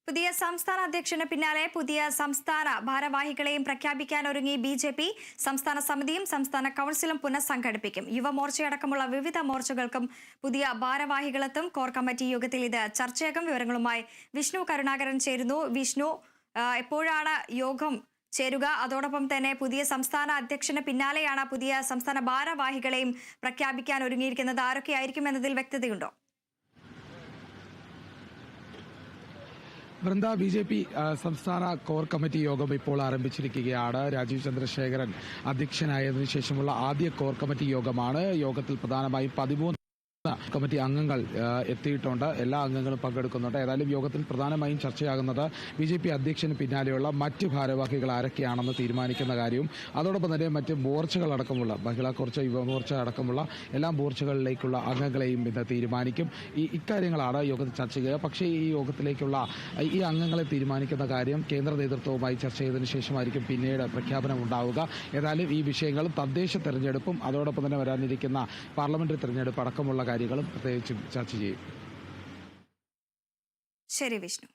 പുതിയ സംസ്ഥാന അധ്യക്ഷന് പിന്നാലെ പുതിയ സംസ്ഥാന ഭാരവാഹികളെയും പ്രഖ്യാപിക്കാൻ ഒരുങ്ങി ബി.ജെ.പി. സംസ്ഥാന സമിതിയും സംസ്ഥാന കൌൺസിലും പുനഃസംഘടിപ്പിക്കും. യുവമോർച്ചയടക്കമുള്ള വിവിധ മോർച്ചകൾക്കും പുതിയ ഭാരവാഹികളെത്തും. കോർ കമ്മിറ്റി യോഗത്തിൽ ഇത് ചർച്ചയാകും. വിവരങ്ങളുമായി വിഷ്ണു കരുണാകരൻ ചേരുന്നു. വിഷ്ണു, എപ്പോഴാണ് യോഗം ചേരുക? അതോടൊപ്പം തന്നെ പുതിയ സംസ്ഥാന അധ്യക്ഷന് പിന്നാലെയാണ് പുതിയ സംസ്ഥാന ഭാരവാഹികളെയും പ്രഖ്യാപിക്കാൻ ഒരുങ്ങിയിരിക്കുന്നത്. ആരൊക്കെയായിരിക്കും എന്നതിൽ വ്യക്തതയുണ്ടോ? വൃന്ദ, ബി.ജെ.പി. സംസ്ഥാന കോർ കമ്മിറ്റി യോഗം ഇപ്പോൾ ആരംഭിച്ചിരിക്കുകയാണ്. രാജീവ് ചന്ദ്രശേഖരൻ അധ്യക്ഷനായതിനു ശേഷമുള്ള ആദ്യ കോർ കമ്മിറ്റി യോഗമാണ്. യോഗത്തിൽ പ്രധാനമായും 13 കമ്മിറ്റി അംഗങ്ങൾ എത്തിയിട്ടുണ്ട്. എല്ലാ അംഗങ്ങളും പങ്കെടുക്കുന്നുണ്ട്. ഏതായാലും യോഗത്തിൽ പ്രധാനമായും ചർച്ചയാകുന്നത് ബി.ജെ.പി. അധ്യക്ഷന് പിന്നാലെയുള്ള മറ്റ് ഭാരവാഹികൾ ആരൊക്കെയാണെന്ന് തീരുമാനിക്കുന്ന കാര്യവും അതോടൊപ്പം തന്നെ മറ്റ് മോർച്ചകളടക്കമുള്ള മഹിളാ മോർച്ച, യുവമോർച്ച അടക്കമുള്ള എല്ലാ മോർച്ചകളിലേക്കുള്ള അംഗങ്ങളെയും ഇന്ന് തീരുമാനിക്കും. ഇക്കാര്യങ്ങളാണ് യോഗത്തിൽ ചർച്ച ചെയ്യുക. പക്ഷേ ഈ യോഗത്തിലേക്കുള്ള ഈ അംഗങ്ങളെ തീരുമാനിക്കുന്ന കാര്യം കേന്ദ്ര നേതൃത്വവുമായി ചർച്ച ചെയ്തതിനു ശേഷമായിരിക്കും പിന്നീട് പ്രഖ്യാപനം ഉണ്ടാവുക. ഏതായാലും ഈ വിഷയങ്ങളും തദ്ദേശ തെരഞ്ഞെടുപ്പും അതോടൊപ്പം തന്നെ വരാനിരിക്കുന്ന പാർലമെന്ററി തെരഞ്ഞെടുപ്പ് അടക്കമുള്ള കാര്യങ്ങളും പ്രത്യേകിച്ചും ചർച്ച ചെയ്യും. ശരി വിഷ്ണു.